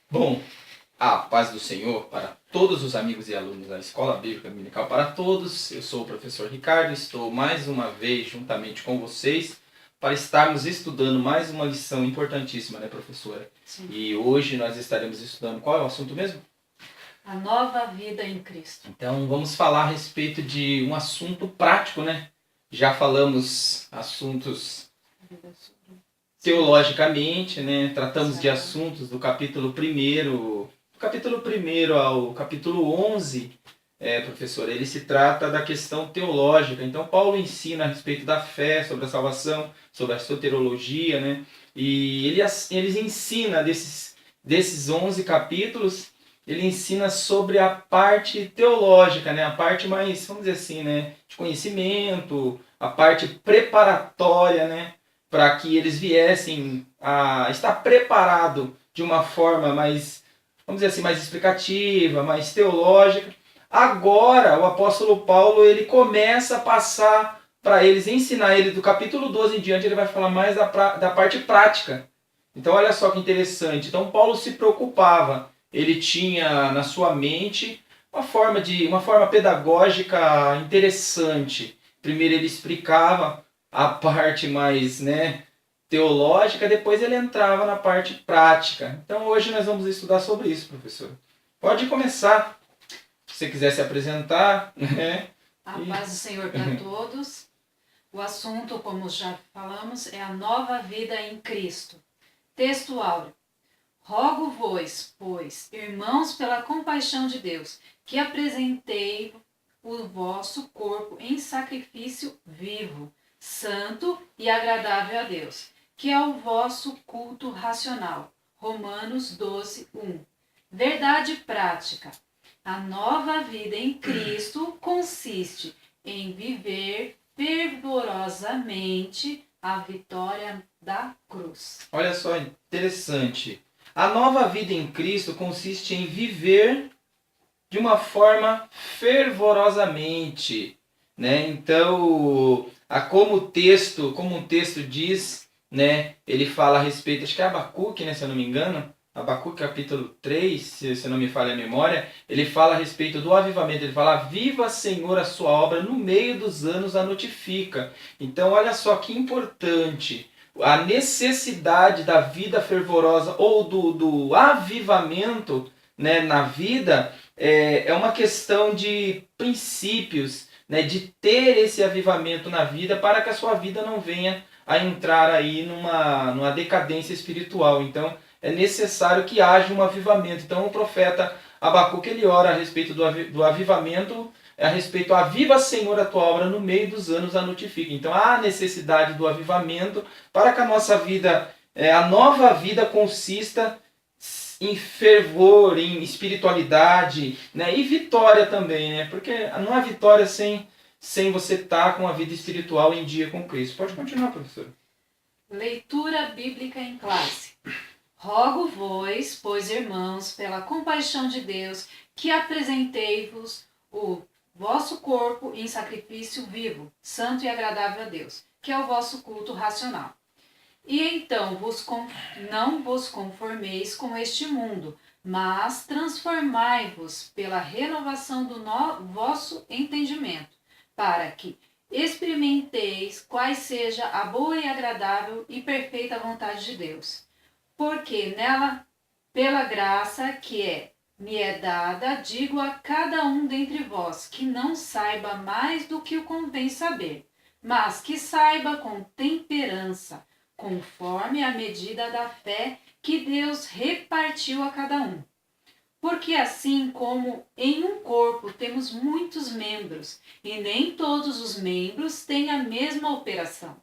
Bom, a paz do Senhor para todos os amigos e alunos da Escola Bíblica Dominical, para todos. Eu sou o professor Ricardo, estou mais uma vez juntamente com vocês para estarmos estudando mais uma lição importantíssima, né, professora? Sim. E hoje nós estaremos estudando qual é o assunto mesmo? A nova vida em Cristo. Então vamos falar a respeito de um assunto prático, né? Já falamos assuntos teologicamente, né? Tratamos de assuntos do capítulo 1º, do capítulo 1º ao capítulo 11, professor, ele se trata da questão teológica. Então Paulo ensina a respeito da fé, sobre a salvação, sobre a soteriologia, né? E ele ensina desses 11 capítulos, ele ensina sobre a parte teológica, né? A parte mais, vamos dizer assim, né? De conhecimento, a parte preparatória, né? Para que eles viessem a estar preparado de uma forma mais, vamos dizer assim, mais explicativa, mais teológica. Agora, o apóstolo Paulo, ele começa a passar para eles, ensinar ele do capítulo 12 em diante, ele vai falar mais da parte prática. Então, olha só que interessante. Então, Paulo se preocupava. Ele tinha na sua mente uma forma pedagógica interessante. Primeiro ele explicava a parte mais, né, teológica, depois ele entrava na parte prática. Então hoje nós vamos estudar sobre isso, professor. Pode começar, se você quiser se apresentar. Né? A paz do Senhor para todos. O assunto, como já falamos, é a nova vida em Cristo. Texto áureo. Rogo-vos, pois, irmãos, pela compaixão de Deus, que apresentei o vosso corpo em sacrifício vivo, santo e agradável a Deus, que é o vosso culto racional. Romanos 12, 1. Verdade prática. A nova vida em Cristo consiste em viver fervorosamente a vitória da cruz. Olha só, interessante. A nova vida em Cristo consiste em viver de uma forma fervorosamente, né? Então, como um texto diz, né? Ele fala a respeito, acho que é Abacuque, né, se eu não me engano, Abacuque capítulo 3, se não me falha a memória, ele fala a respeito do avivamento, ele fala: "Viva, Senhor, a sua obra, no meio dos anos a notifica". Então, olha só que importante, a necessidade da vida fervorosa ou do avivamento, né, na vida, é uma questão de princípios, né, de ter esse avivamento na vida para que a sua vida não venha a entrar aí numa decadência espiritual. Então é necessário que haja um avivamento. Então o profeta Abacuque, ele ora a respeito do avivamento, a respeito: "Aviva, Senhor, a tua obra, no meio dos anos a notifica". Então há necessidade do avivamento para que a nossa vida, a nova vida consista em fervor, em espiritualidade, né? E vitória também, né? Porque não há vitória sem você estar com a vida espiritual em dia com Cristo. Pode continuar, professor. Leitura bíblica em classe. Rogo-vos, pois, irmãos, pela compaixão de Deus, que apresentei-vos o vosso corpo em sacrifício vivo, santo e agradável a Deus, que é o vosso culto racional. E então não vos conformeis com este mundo, mas transformai-vos pela renovação do vosso entendimento, para que experimenteis quais seja a boa e agradável e perfeita vontade de Deus. Porque nela, pela graça que me é dada, digo a cada um dentre vós que não saiba mais do que o convém saber, mas que saiba com temperança, conforme a medida da fé que Deus repartiu a cada um. Porque assim como em um corpo temos muitos membros, e nem todos os membros têm a mesma operação,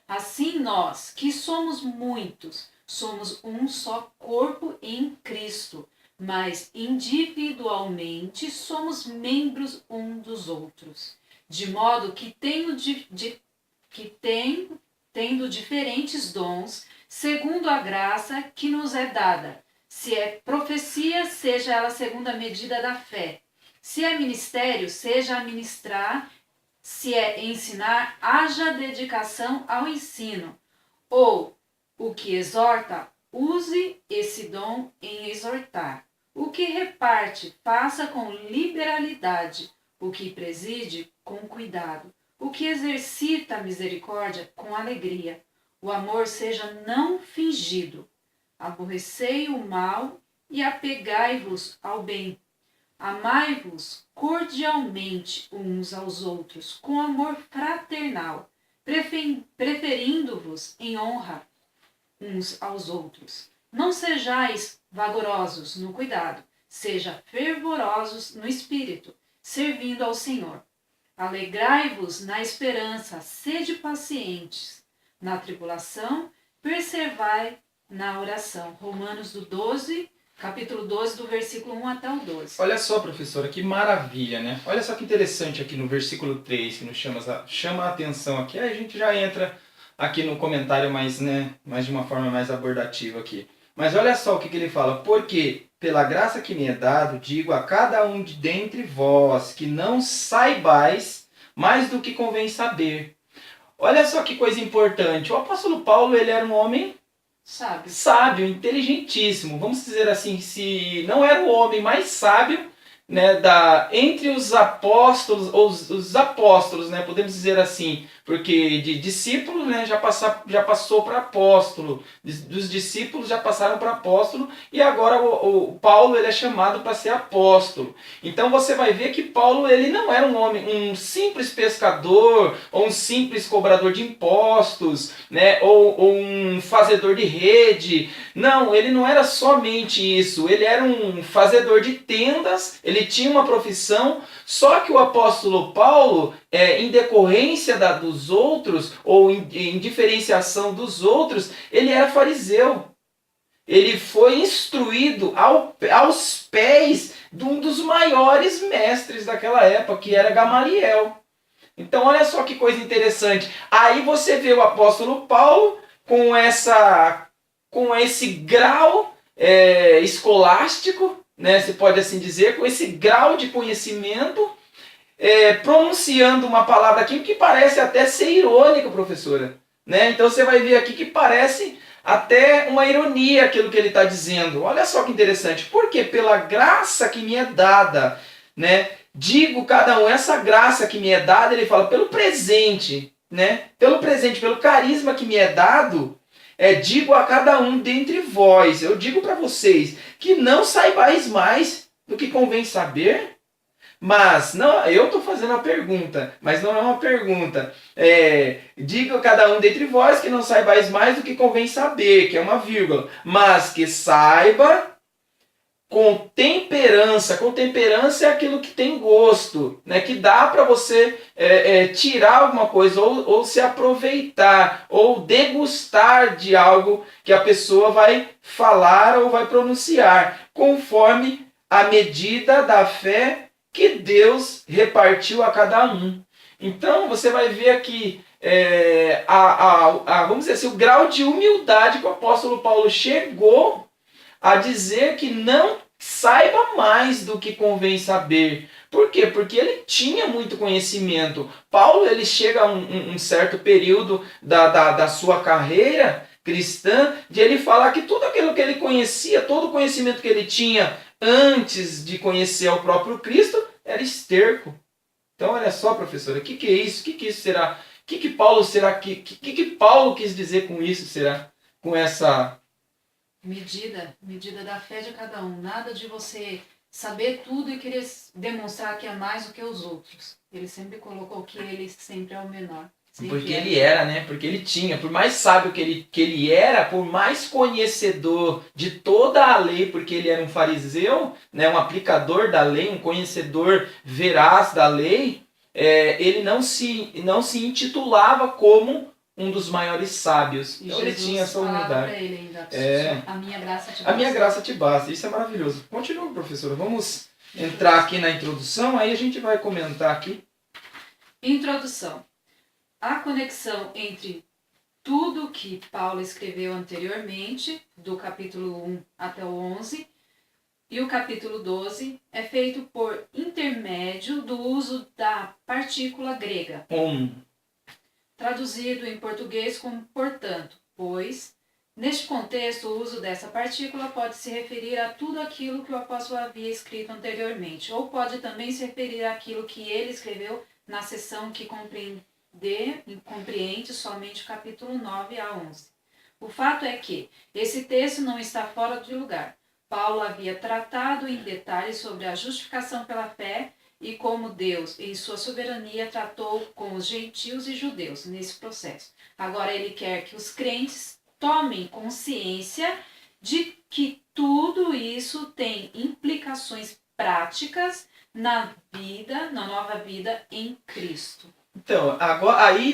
assim nós, que somos muitos, somos um só corpo em Cristo, mas individualmente somos membros um dos outros. De modo que tendo diferentes dons, segundo a graça que nos é dada. Se é profecia, seja ela segundo a medida da fé. Se é ministério, seja a ministrar. Se é ensinar, haja dedicação ao ensino. Ou o que exorta, use esse dom em exortar. O que reparte, faça com liberalidade. O que preside, com cuidado. O que exercita a misericórdia, com alegria. O amor seja não fingido. Aborrecei o mal e apegai-vos ao bem. Amai-vos cordialmente uns aos outros, com amor fraternal, preferindo-vos em honra uns aos outros. Não sejais vagarosos no cuidado, seja fervorosos no espírito, servindo ao Senhor. Alegrai-vos na esperança, sede pacientes. Na tribulação, perseverai na oração. Romanos do 12, capítulo 12, do versículo 1 até o 12. Olha só, professora, que maravilha, né? Olha só que interessante aqui no versículo 3, que nos chama a atenção aqui. Aí a gente já entra aqui no comentário mais de uma forma mais abordativa aqui. Mas olha só o que ele fala. Porque, pela graça que me é dado, digo a cada um de dentre vós que não saibais mais do que convém saber. Olha só que coisa importante. O apóstolo Paulo, ele era um homem sábio, inteligentíssimo. Vamos dizer assim, se não era o homem mais sábio, né, entre os apóstolos, ou os apóstolos, né, podemos dizer assim, porque de discípulos, né, já passou para apóstolo, dos discípulos já passaram para apóstolo, e agora o Paulo, ele é chamado para ser apóstolo. Então você vai ver que Paulo, ele não era um homem, um simples pescador, ou um simples cobrador de impostos, né, ou um fazedor de rede. Não, ele não era somente isso, ele era um fazedor de tendas, ele tinha uma profissão, só que o apóstolo Paulo, em decorrência dos outros, ou em diferenciação dos outros, ele era fariseu. Ele foi instruído aos pés de um dos maiores mestres daquela época, que era Gamaliel. Então olha só que coisa interessante. Aí você vê o apóstolo Paulo com esse grau escolástico, né, se pode assim dizer, com esse grau de conhecimento, pronunciando uma palavra aqui que parece até ser irônica, professora. Né? Então você vai ver aqui que parece até uma ironia aquilo que ele está dizendo. Olha só que interessante. Porque pela graça que me é dada, né, digo cada um, essa graça que me é dada, ele fala pelo presente, né, pelo carisma que me é dado, digo a cada um dentre vós, eu digo para vocês, que não saibais mais do que convém saber. Mas, não, eu estou fazendo uma pergunta, mas não é uma pergunta. Digo a cada um dentre vós que não saibais mais do que convém saber, que é uma vírgula, mas que saiba com temperança. Com temperança é aquilo que tem gosto, né? Que dá para você tirar alguma coisa, ou se aproveitar, ou degustar de algo que a pessoa vai falar ou vai pronunciar, conforme a medida da fé que Deus repartiu a cada um. Então você vai ver aqui vamos dizer assim, o grau de humildade que o apóstolo Paulo chegou a dizer que não saiba mais do que convém saber. Por quê? Porque ele tinha muito conhecimento. Paulo, ele chega a um certo período da sua carreira cristã, de ele falar que tudo aquilo que ele conhecia, todo o conhecimento que ele tinha antes de conhecer o próprio Cristo, era esterco. Então, olha só, professora, o que é isso? O que isso será? O que Paulo será? Que Paulo quis dizer com isso, será? Com essa medida da fé de cada um. Nada de você saber tudo e querer demonstrar que é mais do que os outros. Ele sempre colocou que ele sempre é o menor. Porque ele era, né? Porque ele tinha, por mais sábio que ele era, por mais conhecedor de toda a lei, porque ele era um fariseu, né? Um aplicador da lei, um conhecedor veraz da lei, ele não se intitulava como um dos maiores sábios. Então ele tinha essa humildade. Ele ainda, a minha graça te basta. A minha graça te basta. Isso é maravilhoso. Continua, professora. Vamos entrar aqui na introdução, aí a gente vai comentar aqui. Introdução. A conexão entre tudo que Paulo escreveu anteriormente, do capítulo 1 até o 11, e o capítulo 12, é feito por intermédio do uso da partícula grega. Traduzido em português como portanto, pois, Neste contexto, o uso dessa partícula pode se referir a tudo aquilo que o apóstolo havia escrito anteriormente, ou pode também se referir àquilo que ele escreveu na seção que compreende somente o capítulo 9 a 11. O fato é que esse texto não está fora de lugar. Paulo havia tratado em detalhes sobre a justificação pela fé e como Deus, em sua soberania, tratou com os gentios e judeus nesse processo. Agora ele quer que os crentes tomem consciência de que tudo isso tem implicações práticas na vida, na nova vida em Cristo. Então, agora, aí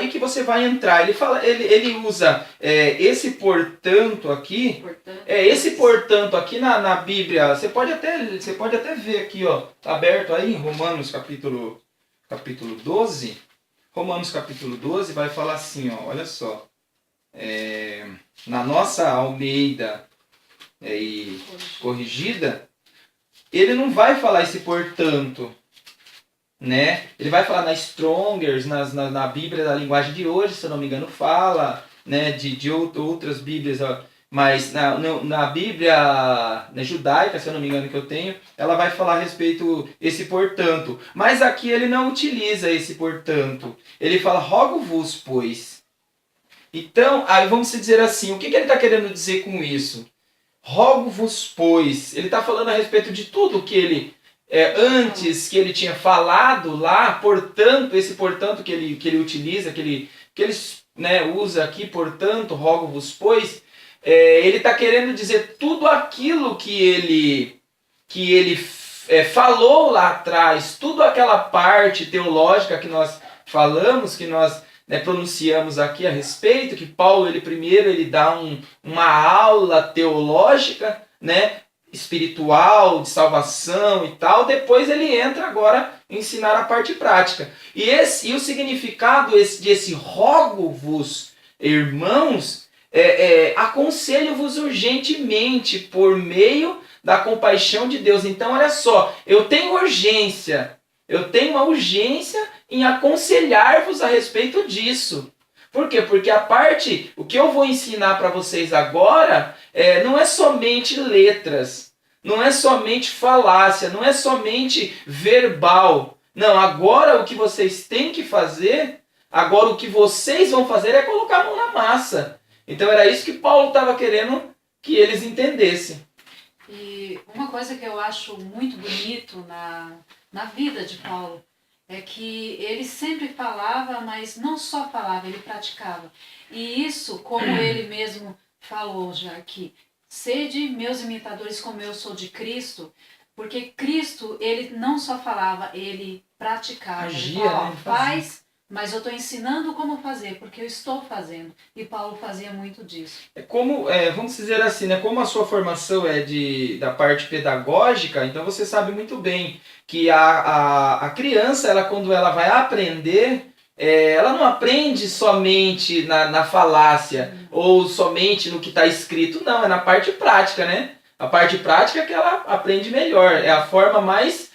que você vai entrar. Ele usa esse portanto aqui. Esse portanto aqui na Bíblia. Você pode até ver aqui, ó, tá aberto aí em Romanos capítulo 12. Romanos capítulo 12 vai falar assim, ó, olha só. Na nossa Almeida e corrigida, ele não vai falar esse portanto, né? Ele vai falar na Strongers, na Bíblia da linguagem de hoje, se eu não me engano, fala, né, de outras Bíblias, mas na Bíblia, né, judaica, se eu não me engano, que eu tenho, ela vai falar a respeito esse portanto. Mas aqui ele não utiliza esse portanto. Ele fala, rogo-vos, pois. Então, aí vamos dizer assim, o que ele está querendo dizer com isso? Rogo-vos, pois. Ele está falando a respeito de tudo que ele, antes que ele tinha falado lá, portanto, esse portanto que ele utiliza, que ele né, usa aqui, portanto, rogo-vos, pois, ele está querendo dizer tudo aquilo que ele falou lá atrás, tudo aquela parte teológica que nós falamos, que nós, né, pronunciamos aqui a respeito, que Paulo primeiro ele dá uma aula teológica, né, espiritual, de salvação e tal, depois ele entra agora em ensinar a parte prática. E o significado desse rogo-vos, irmãos, aconselho-vos urgentemente por meio da compaixão de Deus. Então olha só, eu tenho uma urgência em aconselhar-vos a respeito disso. Por quê? Porque o que eu vou ensinar para vocês agora não é somente letras, não é somente falácia, não é somente verbal. Não, agora o que vocês têm que fazer, agora o que vocês vão fazer é colocar a mão na massa. Então era isso que Paulo estava querendo que eles entendessem. E uma coisa que eu acho muito bonito na vida de Paulo é que ele sempre falava, mas não só falava, ele praticava. E isso, como ele mesmo falou já aqui, sede meus imitadores como eu sou de Cristo, porque Cristo, ele não só falava, ele praticava. Agia, ele falava, né? faz, mas eu estou ensinando como fazer, porque eu estou fazendo. E Paulo fazia muito disso. Vamos dizer assim, né? Como a sua formação é da parte pedagógica, então você sabe muito bem que a criança, quando ela vai aprender, ela não aprende somente na falácia ou somente no que está escrito, não, é na parte prática, né? A parte prática é que ela aprende melhor, é a forma mais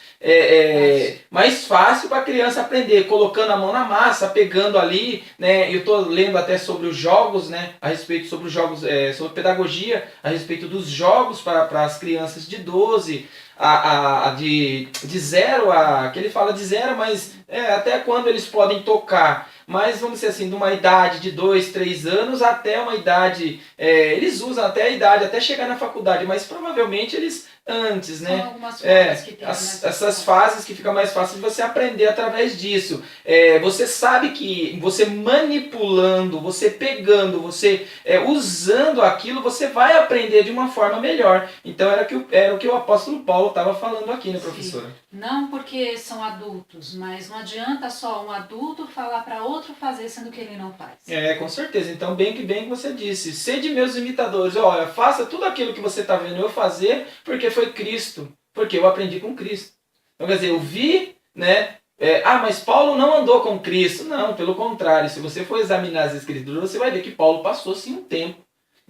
fácil para a criança aprender, colocando a mão na massa, pegando ali, né? Eu estou lendo até sobre os jogos, né? A respeito sobre os jogos, sobre pedagogia, a respeito dos jogos para as crianças de 12, de 0 que ele fala de 0, mas até quando eles podem tocar. Mas vamos dizer assim, de uma idade de 2, 3 anos até uma idade, eles usam até a idade, até chegar na faculdade, mas provavelmente eles antes, né? São algumas fases que tem essas fases que fica mais fácil de você aprender através disso. Você sabe que você manipulando, você pegando, você usando aquilo, você vai aprender de uma forma melhor. Então era o que o apóstolo Paulo estava falando aqui, né, professora? Sim. Não porque são adultos, mas não adianta só um adulto falar para outro fazer, sendo que ele não faz. Com certeza. Então, bem que você disse, sede meus imitadores. Olha, faça tudo aquilo que você está vendo eu fazer, porque foi Cristo. Porque eu aprendi com Cristo. Então, quer dizer, eu vi, né? Mas Paulo não andou com Cristo. Não, pelo contrário. Se você for examinar as Escrituras, você vai ver que Paulo passou sim um tempo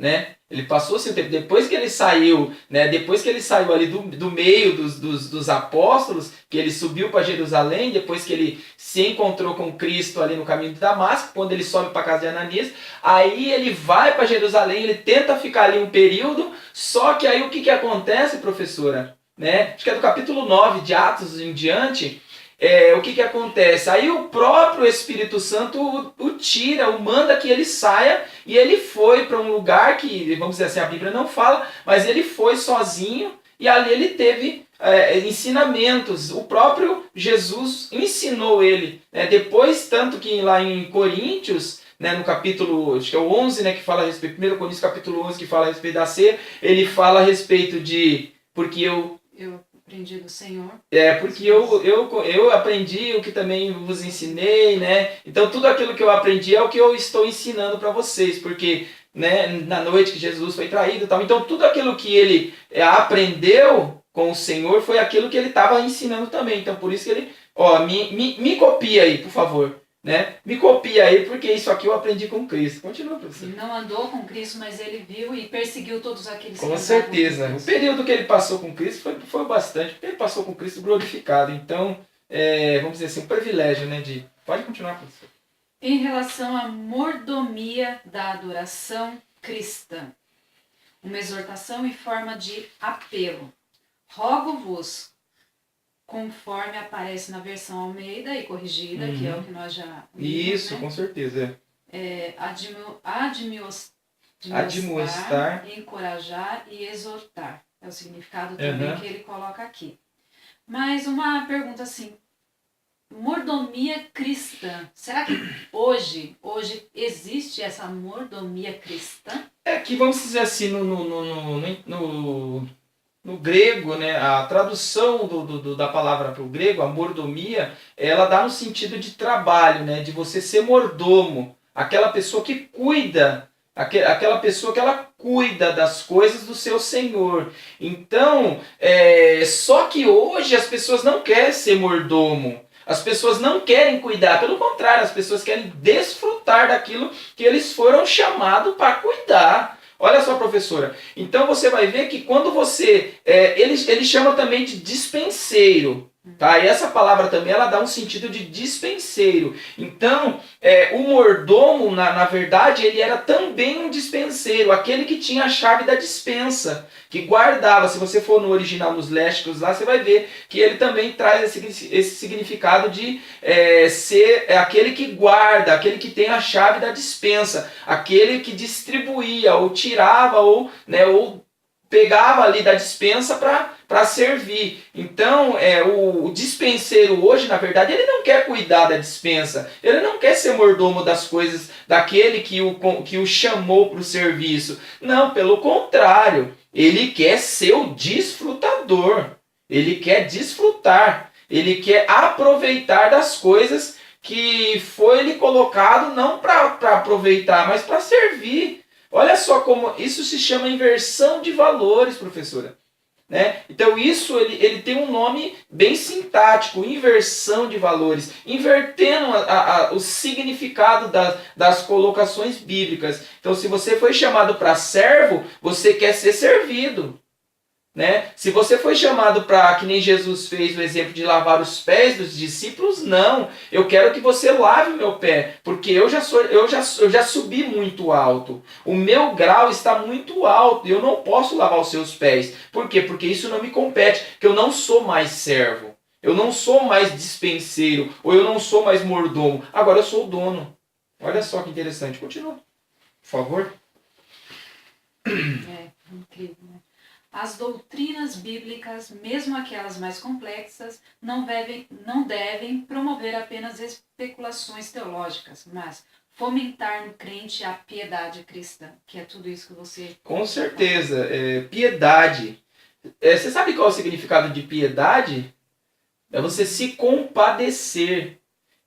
né? Ele passou seu tempo, depois que ele saiu, né? Depois que ele saiu ali do meio dos apóstolos, que ele subiu para Jerusalém, depois que ele se encontrou com Cristo ali no caminho de Damasco, quando ele sobe para a casa de Ananias, aí ele vai para Jerusalém, ele tenta ficar ali um período, só que aí o que acontece, professora? Né? Acho que é do capítulo 9 de Atos em diante. O que acontece? Aí o próprio Espírito Santo o tira, o manda que ele saia, e ele foi para um lugar que, vamos dizer assim, a Bíblia não fala, mas ele foi sozinho e ali ele teve ensinamentos. O próprio Jesus ensinou ele. Né? Depois, tanto que lá em Coríntios, né, no capítulo, acho que é o 11, né, que fala a respeito, 1 Coríntios capítulo 11, que fala a respeito da ceia, ele fala a respeito de, porque eu aprendi do Senhor. Porque eu aprendi o que também vos ensinei, né? Então tudo aquilo que eu aprendi é o que eu estou ensinando para vocês, porque, né, na noite que Jesus foi traído e tal, então tudo aquilo que ele aprendeu com o Senhor foi aquilo que ele estava ensinando também. Então por isso que ele, me copia aí, por favor. Né? Me copia aí, porque isso aqui eu aprendi com Cristo. Continua, professor. Ele não andou com Cristo, mas ele viu e perseguiu todos aqueles que com certeza. Com o período que ele passou com Cristo foi bastante, porque ele passou com Cristo glorificado. Então, vamos dizer assim, um privilégio, né? Pode continuar, professor. Em relação à mordomia da adoração cristã, uma exortação em forma de apelo. Rogo-vos, conforme aparece na versão Almeida e corrigida, que é o que nós já vimos, isso, né? Com certeza. Admoestar, encorajar e exortar. É o significado também que ele coloca aqui. Mas uma pergunta assim, mordomia cristã. Será que hoje existe essa mordomia cristã? Que vamos dizer assim, no grego, né, a tradução da palavra para o grego, a mordomia, ela dá no sentido de trabalho, né, de você ser mordomo, aquela pessoa que cuida, aquela pessoa que ela cuida das coisas do seu Senhor. Então, só que hoje as pessoas não querem ser mordomo, as pessoas não querem cuidar, pelo contrário, as pessoas querem desfrutar daquilo que eles foram chamados para cuidar. Olha só, professora. Então você vai ver que quando você... ele chama também de dispenseiro. Tá? E essa palavra também ela dá um sentido de dispenseiro. Então, o mordomo, na verdade, ele era também um dispenseiro. Aquele que tinha a chave da dispensa. Que guardava. Se você for no original, nos léxicos lá, você vai ver que ele também traz esse significado de ser aquele que guarda, aquele que tem a chave da dispensa, aquele que distribuía, ou tirava, ou pegava ali da dispensa para servir. Então, o dispenseiro hoje, na verdade, ele não quer cuidar da dispensa, ele não quer ser mordomo das coisas daquele que o chamou para o serviço. Não, pelo contrário. Ele quer ser o desfrutador. Ele quer desfrutar. Ele quer aproveitar das coisas que foi lhe colocado não para aproveitar, mas para servir. Olha só como isso se chama inversão de valores, professora. Né? Então isso ele tem um nome bem sintático, inversão de valores, invertendo o significado das colocações bíblicas. Então se você foi chamado para servo, você quer ser servido. Né? Se você foi chamado para, que nem Jesus fez o exemplo de lavar os pés dos discípulos, não. Eu quero que você lave o meu pé, porque eu já subi muito alto. O meu grau está muito alto e eu não posso lavar os seus pés. Por quê? Porque isso não me compete, porque eu não sou mais servo. Eu não sou mais dispenseiro, ou eu não sou mais mordomo. Agora eu sou o dono. Olha só que interessante. Continua, por favor. Incrível, né? As doutrinas bíblicas, mesmo aquelas mais complexas, não devem promover apenas especulações teológicas, mas fomentar no crente a piedade cristã, que é tudo isso que você... Com certeza. Piedade. Você sabe qual é o significado de piedade? É você se compadecer.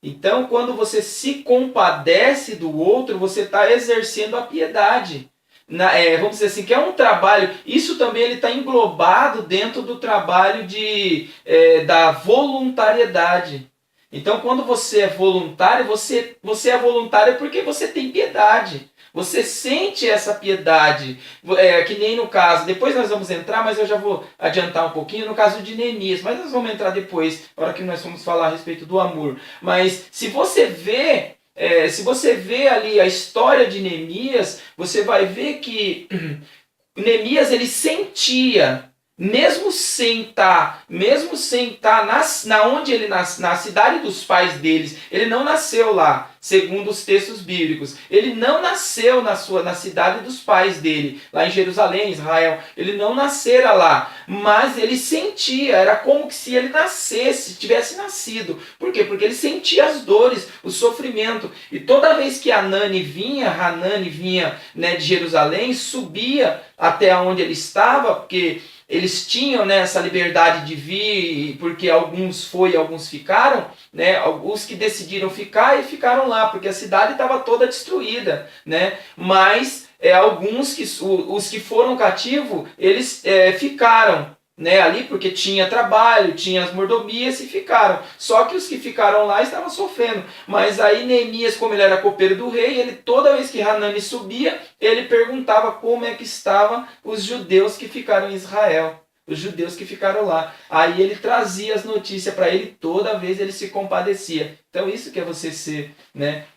Então, quando você se compadece do outro, você está exercendo a piedade. Vamos dizer assim, que é um trabalho, isso também ele está englobado dentro do trabalho da voluntariedade. Então, quando você é voluntário, você é voluntário porque você tem piedade. Você sente essa piedade, que nem no caso, depois nós vamos entrar, mas eu já vou adiantar um pouquinho, no caso de Neemias, mas nós vamos entrar depois, na hora que nós vamos falar a respeito do amor. Mas se você vê ali a história de Neemias, você vai ver que Neemias ele sentia, mesmo sem estar onde ele na cidade dos pais deles, ele não nasceu lá, segundo os textos bíblicos. Ele não nasceu na cidade dos pais dele, lá em Jerusalém, Israel. Ele não nascera lá, mas ele sentia, era como se ele tivesse nascido. Por quê? Porque ele sentia as dores, o sofrimento. E toda vez que Hanani vinha, né, de Jerusalém, subia até onde ele estava, porque eles tinham, né, essa liberdade de vir, porque alguns foram e alguns ficaram, né, os que decidiram ficar e ficaram lá, porque a cidade estava toda destruída, né, mas os que foram cativos, eles ficaram, né, ali porque tinha trabalho, tinha as mordomias e ficaram. Só que os que ficaram lá estavam sofrendo. Mas aí Neemias, como ele era copeiro do rei, ele toda vez que Hanani subia, ele perguntava como é que estavam os judeus que ficaram em Israel. Os judeus que ficaram lá. Aí ele trazia as notícias para ele, toda vez ele se compadecia. Então isso que é você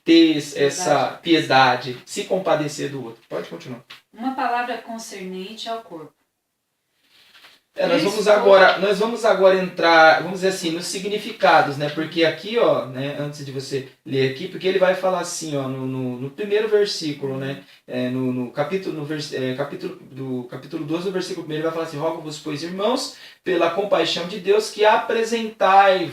ter essa piedade, se compadecer do outro. Pode continuar. Uma palavra concernente ao corpo. Nós vamos agora entrar, vamos dizer assim, nos significados, né? Porque aqui, ó, né, antes de você ler aqui, porque ele vai falar assim, ó, no primeiro versículo, né? No capítulo 12, do versículo 1, ele vai falar assim: rogo-vos, pois, irmãos, pela compaixão de Deus, que apresentai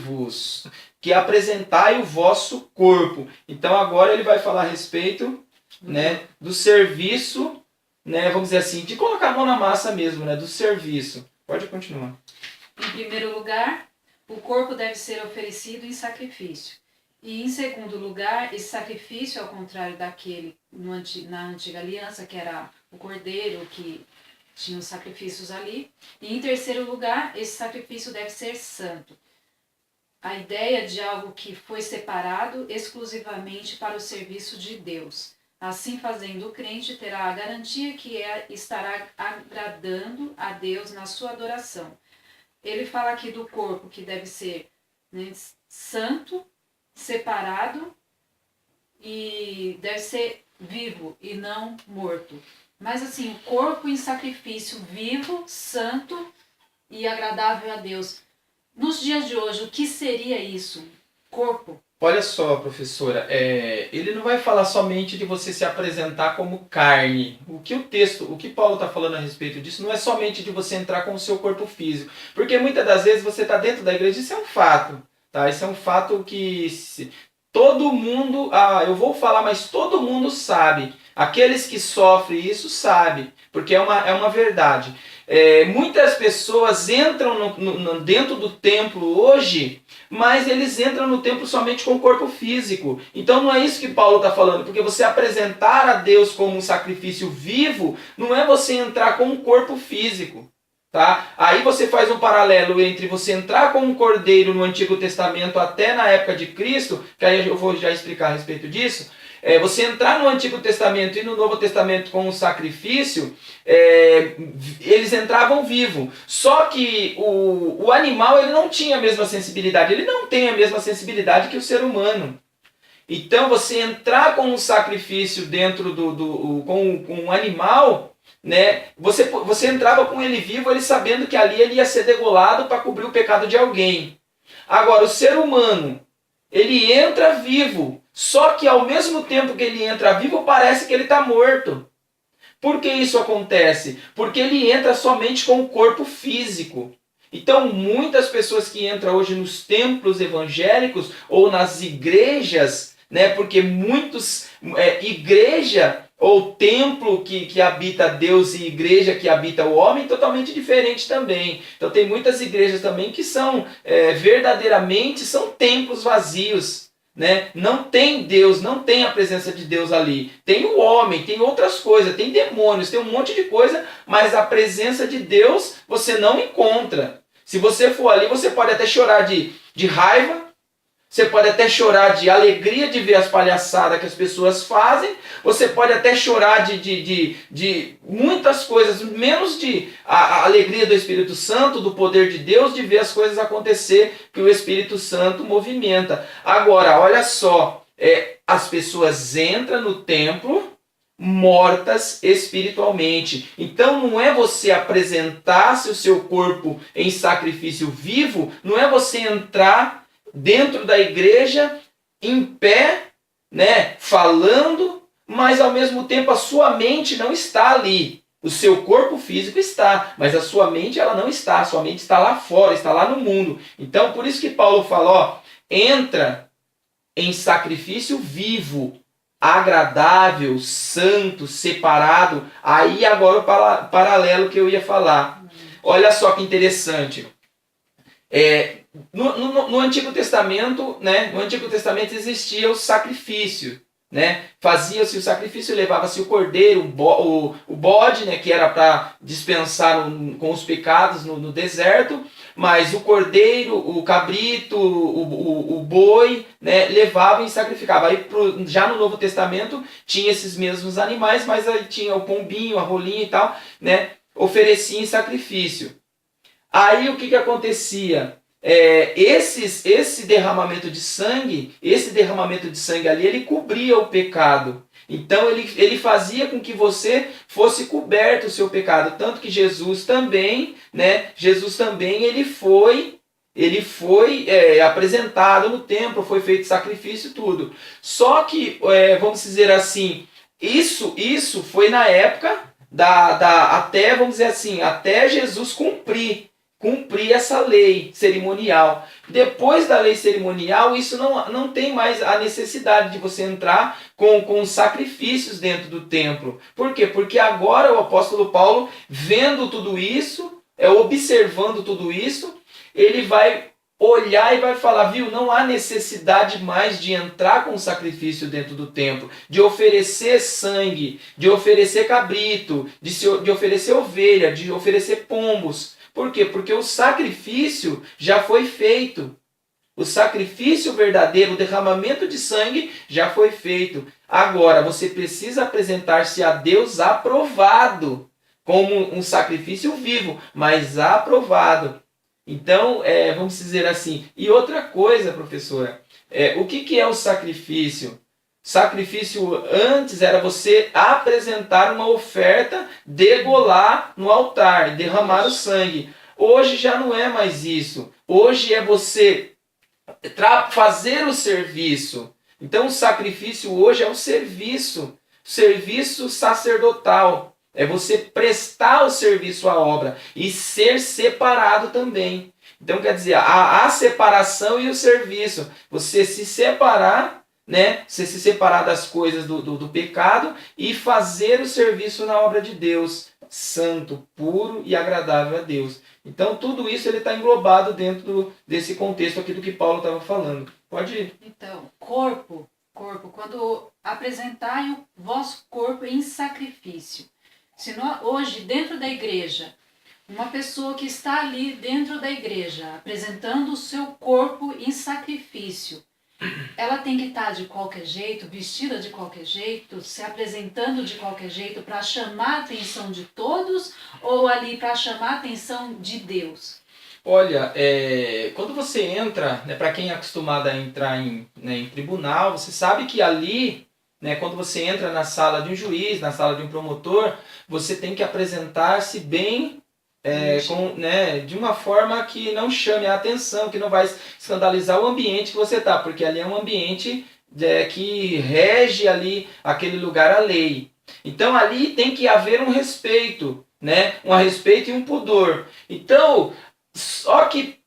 o vosso corpo. Então agora ele vai falar a respeito, né, do serviço, né, vamos dizer assim, de colocar a mão na massa mesmo, né, do serviço. Pode continuar. Em primeiro lugar, o corpo deve ser oferecido em sacrifício. E em segundo lugar, esse sacrifício, ao contrário daquele na antiga aliança, que era o cordeiro, que tinha os sacrifícios ali. E em terceiro lugar, esse sacrifício deve ser santo. A ideia de algo que foi separado exclusivamente para o serviço de Deus. Assim fazendo, o crente terá a garantia que estará agradando a Deus na sua adoração. Ele fala aqui do corpo que deve ser, né, santo, separado e deve ser vivo e não morto. Mas assim, o corpo em sacrifício vivo, santo e agradável a Deus. Nos dias de hoje, o que seria isso? Corpo. Olha só, professora, ele não vai falar somente de você se apresentar como carne. O que Paulo está falando a respeito disso não é somente de você entrar com o seu corpo físico. Porque muitas das vezes você está dentro da igreja, isso é um fato. Tá? Isso é um fato que todo mundo, eu vou falar, mas todo mundo sabe. Aqueles que sofrem isso sabem, porque é uma verdade. Muitas pessoas entram dentro do templo hoje, mas eles entram no templo somente com o corpo físico. Então não é isso que Paulo está falando, porque você apresentar a Deus como um sacrifício vivo, não é você entrar com um corpo físico. Tá? Aí você faz um paralelo entre você entrar como um cordeiro no Antigo Testamento até na época de Cristo, que aí eu vou já explicar a respeito disso. Você entrar no Antigo Testamento e no Novo Testamento com um sacrifício, eles entravam vivo. Só que o animal ele não tinha a mesma sensibilidade, ele não tem a mesma sensibilidade que o ser humano. Então você entrar com um sacrifício dentro com um animal, né, você entrava com ele vivo, ele sabendo que ali ele ia ser degolado para cobrir o pecado de alguém. Agora o ser humano, ele entra vivo, só que ao mesmo tempo que ele entra vivo, parece que ele está morto. Por que isso acontece? Porque ele entra somente com o corpo físico. Então muitas pessoas que entram hoje nos templos evangélicos ou nas igrejas, né, porque igreja ou templo que habita Deus e igreja que habita o homem, totalmente diferente também. Então tem muitas igrejas também que são verdadeiramente são templos vazios, né? Não tem Deus, não tem a presença de Deus ali. Tem o homem, tem outras coisas, tem demônios, tem um monte de coisa, mas a presença de Deus você não encontra. Se você for ali, você pode até chorar de raiva, Você pode até chorar de alegria de ver as palhaçadas que as pessoas fazem. Você pode até chorar de muitas coisas, menos de a alegria do Espírito Santo, do poder de Deus, de ver as coisas acontecer que o Espírito Santo movimenta. Agora, olha só, as pessoas entram no templo mortas espiritualmente. Então não é você apresentar-se o seu corpo em sacrifício vivo, não é você entrar dentro da igreja, em pé, né, falando, mas ao mesmo tempo a sua mente não está ali. O seu corpo físico está, mas a sua mente ela não está. A sua mente está lá fora, está lá no mundo. Então por isso que Paulo fala, ó, entra em sacrifício vivo, agradável, santo, separado. Aí agora o paralelo que eu ia falar. Olha só que interessante. No Antigo Testamento, né, no Antigo Testamento existia o sacrifício, né? Fazia-se o sacrifício, levava-se o cordeiro, o bode, né, que era para dispensar com os pecados no deserto, mas o cordeiro, o cabrito, o boi, né, levavam e sacrificavam. Aí já no Novo Testamento tinha esses mesmos animais, mas aí tinha o pombinho, a rolinha e tal, né, oferecia em sacrifício. Aí o que acontecia? Esse derramamento de sangue ali, ele cobria o pecado. Então ele fazia com que você fosse coberto o seu pecado. Tanto que Jesus também, né? Ele foi apresentado no templo, foi feito sacrifício e tudo. Só que, vamos dizer assim, isso foi na época até, vamos dizer assim, até Jesus cumprir essa lei cerimonial. Depois da lei cerimonial, isso não tem mais a necessidade de você entrar com sacrifícios dentro do templo. Por quê? Porque agora o apóstolo Paulo, vendo tudo isso, observando tudo isso, ele vai olhar e vai falar, viu, não há necessidade mais de entrar com sacrifício dentro do templo, de oferecer sangue, de oferecer cabrito, de oferecer ovelha, de oferecer pombos. Por quê? Porque o sacrifício já foi feito. O sacrifício verdadeiro, o derramamento de sangue já foi feito. Agora, você precisa apresentar-se a Deus aprovado, como um sacrifício vivo, mas aprovado. Então, vamos dizer assim. E outra coisa, professora, o que é o sacrifício? Sacrifício antes era você apresentar uma oferta, degolar no altar, derramar o sangue. Hoje já não é mais isso. Hoje é você fazer o serviço. Então o sacrifício hoje é o serviço sacerdotal. É você prestar o serviço à obra e ser separado também. Então quer dizer, a separação e o serviço. Você se separar, né? Você se separar das coisas do pecado e fazer o serviço na obra de Deus, santo, puro e agradável a Deus. Então tudo isso ele está englobado dentro desse contexto aqui do que Paulo estava falando. Pode ir. Então, corpo, quando apresentai o vosso corpo em sacrifício. Se nós, hoje, dentro da igreja, uma pessoa que está ali dentro da igreja, apresentando o seu corpo em sacrifício, ela tem que estar de qualquer jeito, vestida de qualquer jeito, se apresentando de qualquer jeito para chamar a atenção de todos ou ali para chamar a atenção de Deus? Olha, quando você entra, né, para quem é acostumado a entrar em tribunal, você sabe que ali, né, quando você entra na sala de um juiz, na sala de um promotor, você tem que apresentar-se bem, de uma forma que não chame a atenção, que não vai escandalizar o ambiente que você está, porque ali é um ambiente que rege ali aquele lugar a lei. Então ali tem que haver um respeito, né? Um respeito e um pudor. Então, só que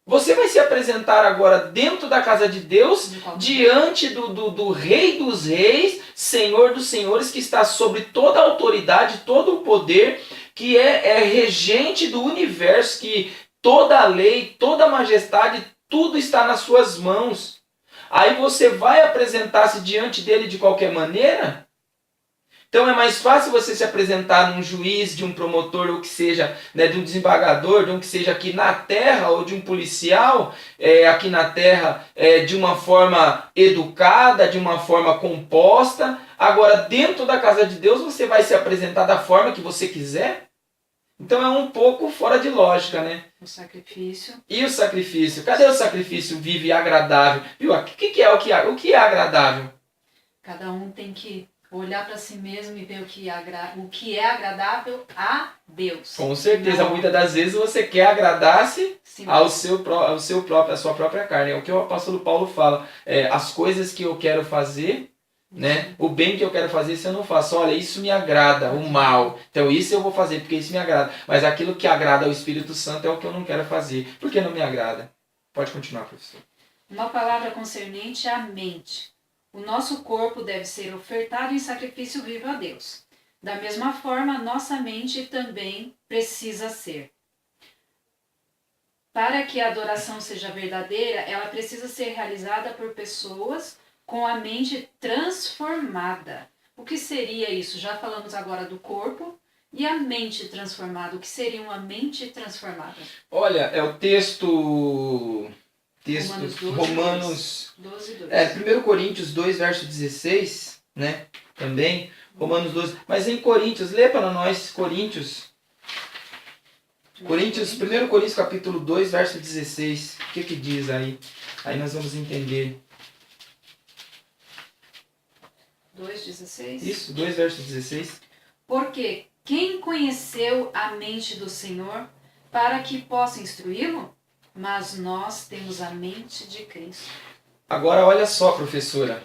você vai se apresentar agora dentro da casa de Deus, diante do Rei dos Reis, Senhor dos Senhores, que está sobre toda a autoridade, todo o poder, que é regente do universo, que toda a lei, toda a majestade, tudo está nas suas mãos. Aí você vai apresentar-se diante dele de qualquer maneira? Então é mais fácil você se apresentar num juiz, de um promotor, ou que seja, né, de um desembargador, de um que seja aqui na terra, ou de um policial aqui na terra, de uma forma educada, de uma forma composta. Agora, dentro da casa de Deus, você vai se apresentar da forma que você quiser? Então é um pouco fora de lógica, né? O sacrifício. E o sacrifício? Cadê o sacrifício vivo e agradável? Viu? O que é agradável? Cada um tem que olhar para si mesmo e ver o que é agradável a Deus. Com certeza, Não. muitas das vezes você quer agradar-se Sim. à sua própria carne. É o que o apóstolo Paulo fala. As coisas que eu quero fazer, né? O bem que eu quero fazer, se eu não faço, olha, isso me agrada, o mal. Então isso eu vou fazer porque isso me agrada. Mas aquilo que agrada ao Espírito Santo é o que eu não quero fazer. Por que não me agrada? Pode continuar, professor. Uma palavra concernente à mente. O nosso corpo deve ser ofertado em sacrifício vivo a Deus. Da mesma forma, nossa mente também precisa ser. Para que a adoração seja verdadeira, ela precisa ser realizada por pessoas com a mente transformada. O que seria isso? Já falamos agora do corpo e a mente transformada. O que seria uma mente transformada? Olha, é o texto Romanos 12, 2. 1 Coríntios 2, verso 16, né? Também, Romanos 12. Mas em Coríntios, lê para nós Coríntios. 1 Coríntios capítulo 2, verso 16. O que diz aí? Aí nós vamos entender. 2,16? Isso, 2 verso 16. Porque quem conheceu a mente do Senhor para que possa instruí-lo? Mas nós temos a mente de Cristo. Agora olha só, professora.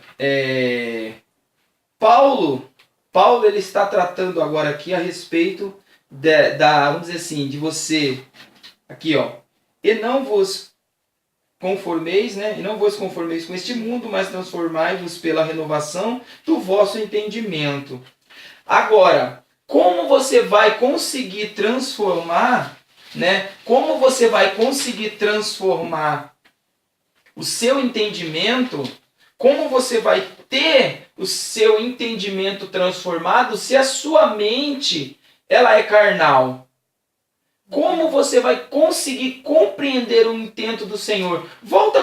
Paulo ele está tratando agora aqui a respeito vamos dizer assim, de você, aqui ó, e não vos conformeis, né? E não vos conformeis com este mundo, mas transformai-vos pela renovação do vosso entendimento. Agora, como você vai conseguir transformar, né? Como você vai conseguir transformar o seu entendimento? Como você vai ter o seu entendimento transformado se a sua mente ela é carnal? Como você vai conseguir compreender o intento do Senhor? Volta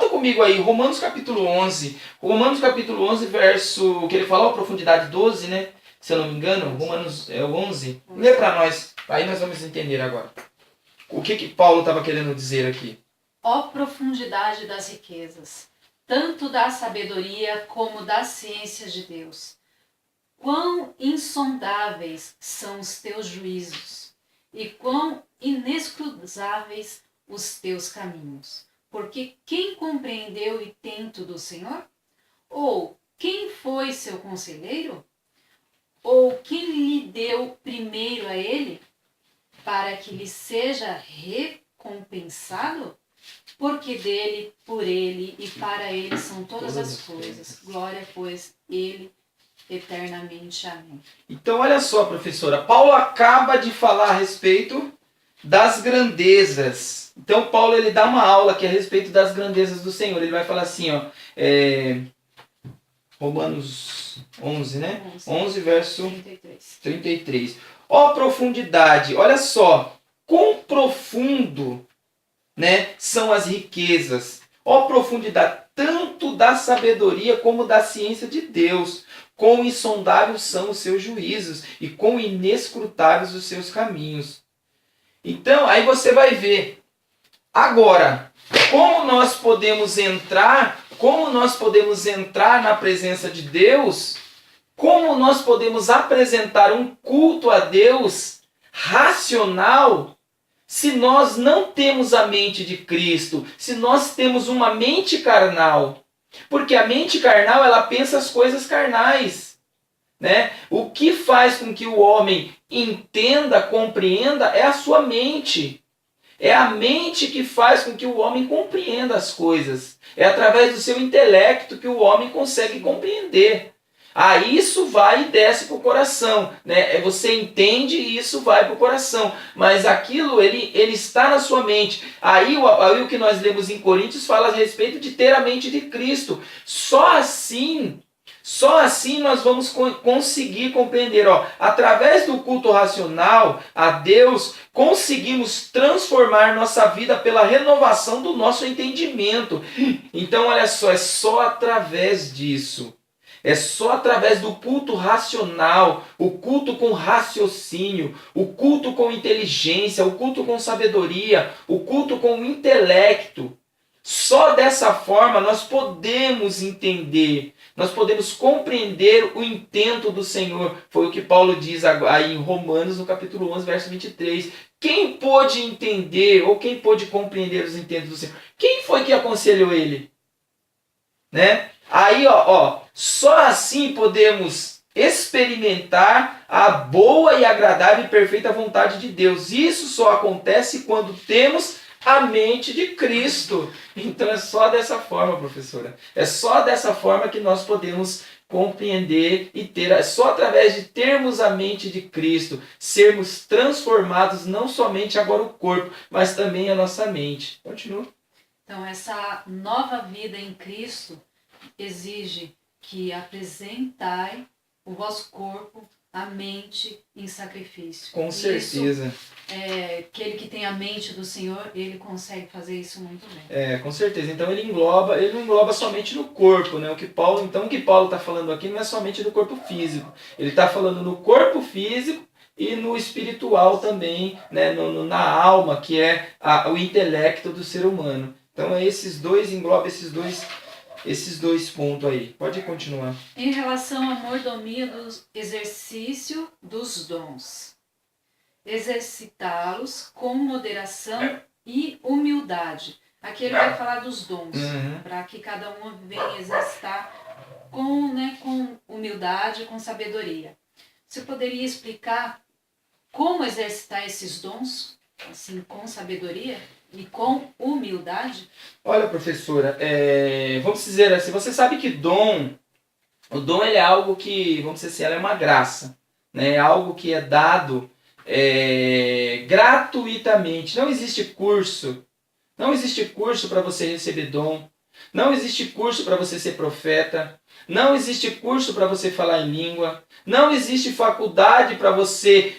comigo aí, Romanos capítulo 11. Romanos capítulo 11, verso, que ele falou a profundidade 12, né? Se eu não me engano, Romanos 11. Lê para nós, aí nós vamos entender agora. O que Paulo estava querendo dizer aqui? Ó profundidade das riquezas, tanto da sabedoria como da ciência de Deus. Quão insondáveis são os teus juízos, e quão inescrutáveis os teus caminhos. Porque quem compreendeu o intento do Senhor? Ou quem foi seu conselheiro? Ou quem lhe deu primeiro a ele, para que lhe seja recompensado? Porque dele, por ele e para ele são todas as coisas. Glória, pois, ele eternamente. Amém. Então, olha só, professora. Paulo acaba de falar a respeito das grandezas. Então, Paulo ele dá uma aula aqui a respeito das grandezas do Senhor. Ele vai falar assim, ó, Romanos 11, né? 11 verso 33. Ó profundidade, olha só, quão profundo, né, são as riquezas. Ó profundidade, tanto da sabedoria como da ciência de Deus. Quão insondáveis são os seus juízos e quão inescrutáveis os seus caminhos. Então, aí você vai ver. Agora, como nós podemos entrar na presença de Deus? Como nós podemos apresentar um culto a Deus racional se nós não temos a mente de Cristo, se nós temos uma mente carnal? Porque a mente carnal, ela pensa as coisas carnais, né? O que faz com que o homem entenda, compreenda, é a sua mente. É a mente que faz com que o homem compreenda as coisas. É através do seu intelecto que o homem consegue compreender. Isso vai e desce para o coração, né? Você entende e isso vai para o coração. Mas aquilo, ele está na sua mente. Aí o que nós lemos em Coríntios fala a respeito de ter a mente de Cristo. Só assim Só assim nós vamos conseguir compreender. Através do culto racional a Deus, conseguimos transformar nossa vida pela renovação do nosso entendimento. Então, olha só, é só através disso. É só através do culto racional, o culto com raciocínio, o culto com inteligência, o culto com sabedoria, o culto com intelecto. Só dessa forma nós podemos entender, nós podemos compreender o intento do Senhor. Foi o que Paulo diz aí em Romanos, no capítulo 11, verso 23. Quem pôde entender ou quem pôde compreender os intentos do Senhor? Quem foi que aconselhou ele? Né? Aí, só assim podemos experimentar a boa e agradável e perfeita vontade de Deus. Isso só acontece quando temos a mente de Cristo. Então é só dessa forma, professora. É só dessa forma que nós podemos compreender e ter, é só através de termos a mente de Cristo, sermos transformados não somente agora o corpo, mas também a nossa mente. Continua. Então essa nova vida em Cristo exige que apresentai o vosso corpo, a mente em sacrifício. Com certeza. Aquele que tem a mente do Senhor, ele consegue fazer isso muito bem. Com certeza. Então ele não engloba somente no corpo, né? O que Paulo está falando aqui não é somente do corpo físico. Ele está falando no corpo físico e no espiritual também, né? Na alma, que é o intelecto do ser humano. Então engloba esses dois pontos aí. Pode continuar. Em relação à mordomia do exercício dos dons, exercitá-los com moderação e humildade. Aqui ele vai falar dos dons, para que cada um venha exercitar com humildade, com sabedoria. Você poderia explicar como exercitar esses dons, assim, com sabedoria e com humildade? Olha, professora, vamos dizer assim, você sabe que o dom ele é algo que, vamos dizer assim, ela é uma graça, né? É algo que é dado gratuitamente. Não existe curso para você receber dom, não existe curso para você ser profeta, não existe curso para você falar em língua, não existe faculdade para você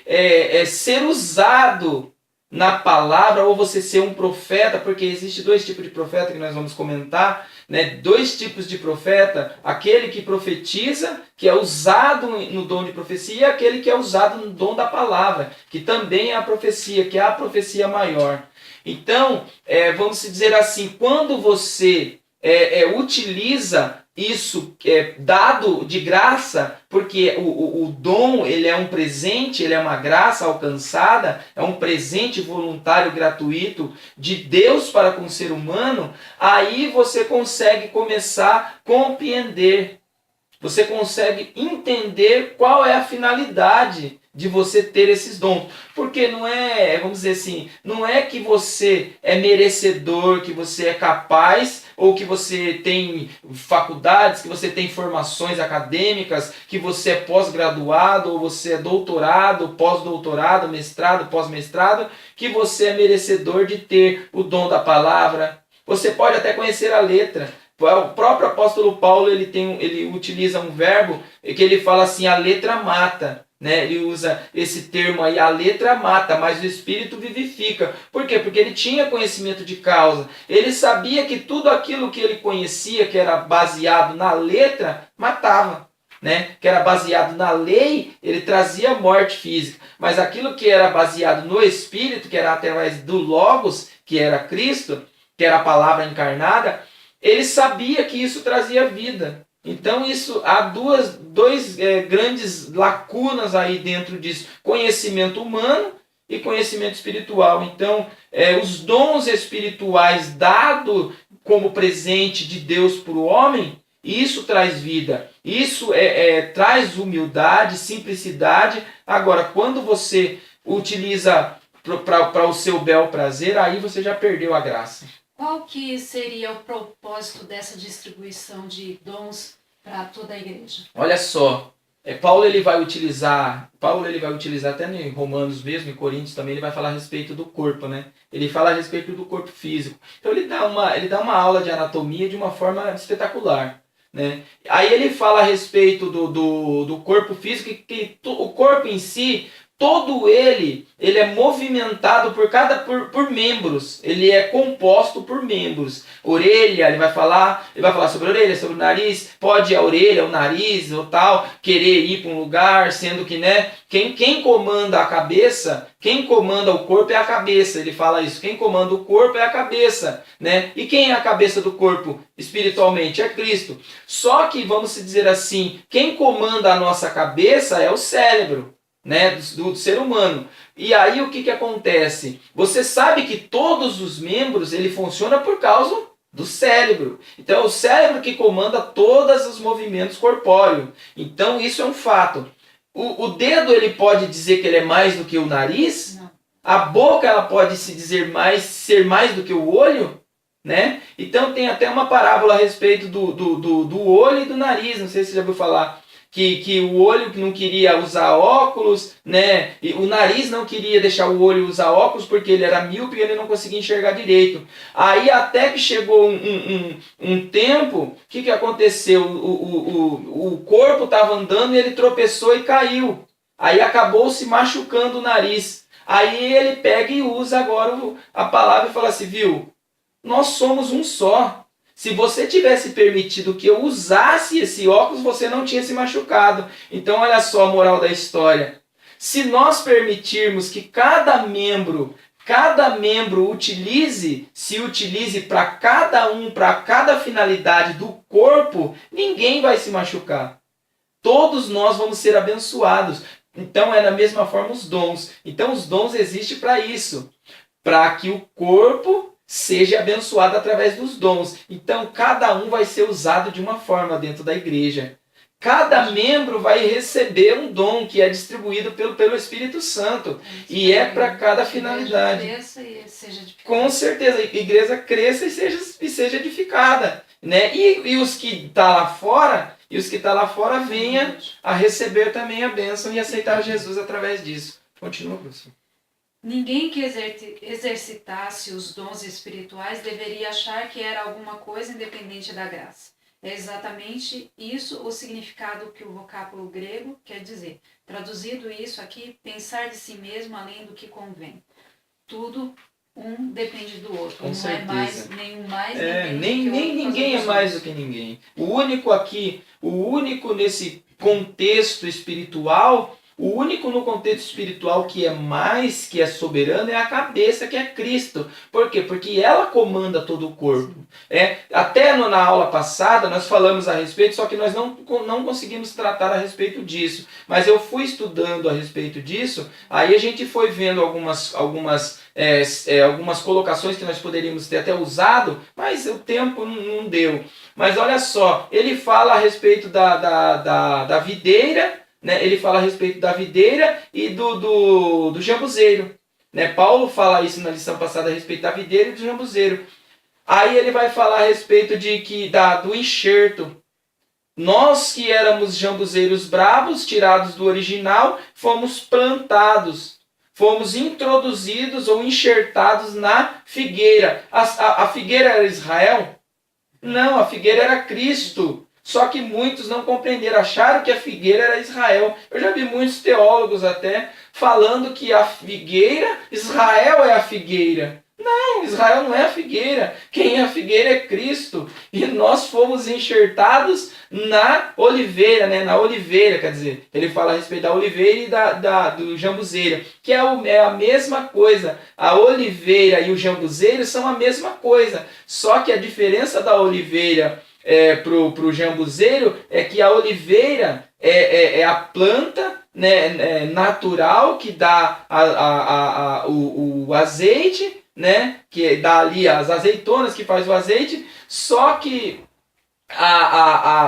ser usado na palavra ou você ser um profeta, porque existe dois tipos de profeta que nós vamos comentar, né? Dois tipos de profeta: aquele que profetiza, que é usado no dom de profecia, e aquele que é usado no dom da palavra, que também é a profecia, que é a profecia maior. Então, vamos dizer assim, quando você utiliza isso dado de graça, porque o dom ele é um presente, ele é uma graça alcançada, é um presente voluntário gratuito de Deus para com o ser humano, aí você consegue começar a compreender, você consegue entender qual é a finalidade de você ter esses dons. Porque não é, vamos dizer assim, não é que você é merecedor, que você é capaz, ou que você tem faculdades, que você tem formações acadêmicas, que você é pós-graduado, ou você é doutorado, pós-doutorado, mestrado, pós-mestrado, que você é merecedor de ter o dom da palavra. Você pode até conhecer a letra. O próprio apóstolo Paulo ele utiliza um verbo que ele fala assim: a letra mata. Né? Ele usa esse termo aí, a letra mata, mas o espírito vivifica. Por quê? Porque ele tinha conhecimento de causa. Ele sabia que tudo aquilo que ele conhecia, que era baseado na letra, matava. Né? Que era baseado na lei, ele trazia morte física. Mas aquilo que era baseado no espírito, que era através do Logos, que era Cristo, que era a palavra encarnada, ele sabia que isso trazia vida. Então há dois grandes lacunas aí dentro disso: conhecimento humano e conhecimento espiritual. Então os dons espirituais dados como presente de Deus para o homem, isso traz vida, isso traz humildade, simplicidade. Agora, quando você utiliza para o seu bel prazer, aí você já perdeu a graça. Qual que seria o propósito dessa distribuição de dons para toda a igreja? Olha só, Paulo ele vai utilizar até em Romanos mesmo, em Coríntios também, ele vai falar a respeito do corpo, né? Ele fala a respeito do corpo físico. Então ele dá uma aula de anatomia de uma forma espetacular. né? Aí ele fala a respeito do corpo físico, que o corpo em si, todo ele é movimentado por membros, ele é composto por membros. Orelha, ele vai falar sobre a orelha, sobre o nariz, pode a orelha, o nariz ou tal, querer ir para um lugar, sendo que, né, quem comanda a cabeça, quem comanda o corpo é a cabeça, ele fala isso, quem comanda o corpo é a cabeça, né? E quem é a cabeça do corpo espiritualmente? É Cristo. Só que, vamos dizer assim, quem comanda a nossa cabeça é o cérebro, né, do ser humano. E aí o que acontece? Você sabe que todos os membros ele funciona por causa do cérebro. Então é o cérebro que comanda todos os movimentos corpóreos. Então isso é um fato. O dedo ele pode dizer que ele é mais do que o nariz? Não. A boca ela pode se dizer ser mais do que o olho? Né? Então tem até uma parábola a respeito do olho e do nariz. Não sei se você já ouviu falar. Que o olho não queria usar óculos, né? E o nariz não queria deixar o olho usar óculos porque ele era míope e ele não conseguia enxergar direito. Aí até que chegou um tempo, o que aconteceu? O corpo estava andando e ele tropeçou e caiu. Aí acabou se machucando o nariz. Aí ele pega e usa agora a palavra e fala assim, viu? Nós somos um só. Se você tivesse permitido que eu usasse esse óculos, você não tinha se machucado. Então, olha só a moral da história. Se nós permitirmos que cada membro se utilize para cada finalidade do corpo, ninguém vai se machucar. Todos nós vamos ser abençoados. Então, é da mesma forma os dons. Então, os dons existem para isso. Para que o corpo seja abençoado através dos dons. Então, cada um vai ser usado de uma forma dentro da igreja. Cada membro vai receber um dom que é distribuído pelo Espírito Santo. E é para cada finalidade. Cresça e seja edificada. Com certeza, a igreja cresça e seja edificada. Né? E os que estão lá fora, venha a receber também a bênção e aceitar Jesus através disso. Continua, professor. Ninguém que exercitasse os dons espirituais deveria achar que era alguma coisa independente da graça. É exatamente isso o significado que o vocábulo grego quer dizer. Traduzido isso aqui, pensar de si mesmo além do que convém. Tudo um depende do outro. Com não certeza. É mais, nenhum mais, nem ninguém é mais do que ninguém. O único nesse contexto espiritual, o único no contexto espiritual que é soberano é a cabeça, que é Cristo. Por quê? Porque ela comanda todo o corpo. Até na aula passada nós falamos a respeito, só que nós não conseguimos tratar a respeito disso. Mas eu fui estudando a respeito disso, aí a gente foi vendo algumas colocações que nós poderíamos ter até usado, mas o tempo não deu. Mas olha só, ele fala a respeito da videira, né? Ele fala a respeito da videira e do jambuzeiro. Né? Paulo fala isso na lição passada a respeito da videira e do jambuzeiro. Aí ele vai falar a respeito do enxerto. Nós que éramos jambuzeiros bravos, tirados do original, fomos plantados. Fomos introduzidos ou enxertados na figueira. A figueira era Israel? Não, a figueira era Cristo. Só que muitos não compreenderam, acharam que a figueira era Israel. Eu já vi muitos teólogos até falando que a figueira, Israel é a figueira. Não, Israel não é a figueira. Quem é a figueira é Cristo. E nós fomos enxertados na oliveira, né? Na oliveira, quer dizer, ele fala a respeito da oliveira e do jambuzeiro, que é a mesma coisa. A oliveira e o jambuzeiro são a mesma coisa. Só que a diferença da oliveira pro jambuzeiro é que a oliveira é a planta, né, natural que dá o azeite, né, que dá ali as azeitonas que faz o azeite. Só que